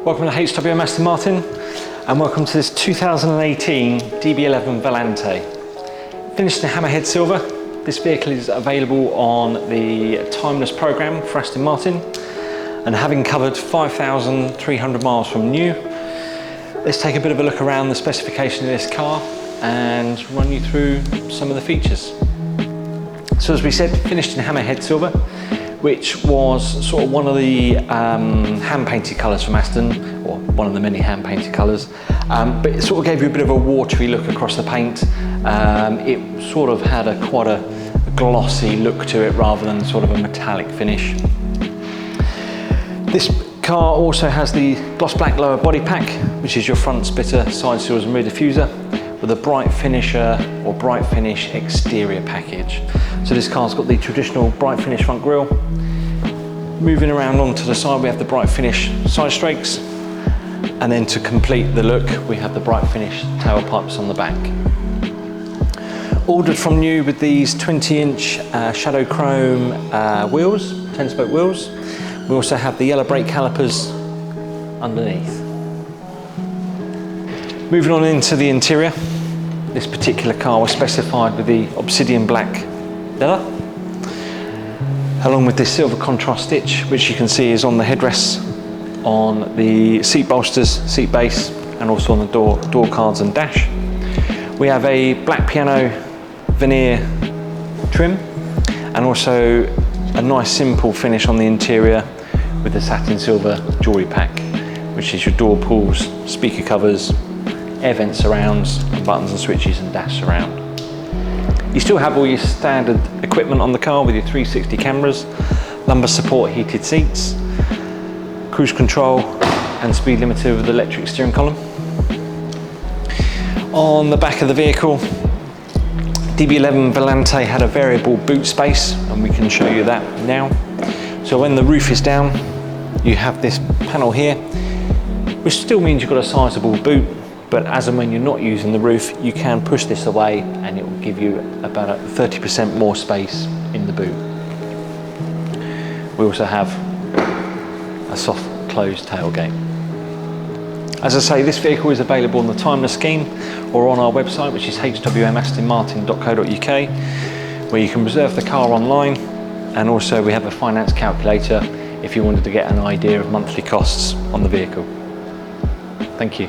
Welcome to HWM Aston Martin and welcome to this 2018 DB11 Volante. Finished in Hammerhead silver, this vehicle is available on the Timeless programme for Aston Martin, and having covered 5,300 miles from new, let's take a bit of a look around the specification of this car and run you through some of the features. So as we said, finished in Hammerhead silver, which was sort of one of the hand-painted colours from Aston, or one of the many hand-painted colours, but it sort of gave you a bit of a watery look across the paint. It sort of had quite a glossy look to it rather than sort of a metallic finish. This car also has the gloss black lower body pack, which is your front splitter, side seals and rear diffuser, with a bright finisher or bright finish exterior package. So this car's got the traditional bright finish front grille. Moving around onto the side, we have the bright finish side strakes, and then to complete the look, we have the bright finish tailpipes on the back. Ordered from new with these 20-inch shadow chrome wheels, 10-spoke wheels. We also have the yellow brake calipers underneath. Moving on into the interior, this particular car was specified with the Obsidian black leather, along with this silver contrast stitch, which you can see is on the headrests, on the seat bolsters, seat base, and also on the door cards and dash. We have a black piano veneer trim, and also a nice simple finish on the interior with the satin silver jewellery pack, which is your door pulls, speaker covers, air vent surrounds, and buttons and switches and dash surround. You still have all your standard equipment on the car with your 360 cameras, lumbar support heated seats, cruise control and speed limiter with electric steering column. On the back of the vehicle, DB11 Volante had a variable boot space, and we can show you that now. So when the roof is down, you have this panel here, which still means you've got a sizable boot, but as and when you're not using the roof, you can push this away and it will give you about 30% more space in the boot. We also have a soft closed tailgate. As I say, this vehicle is available on the Timeless scheme or on our website, which is hwmastonmartin.co.uk, where you can reserve the car online, and also we have a finance calculator if you wanted to get an idea of monthly costs on the vehicle. Thank you.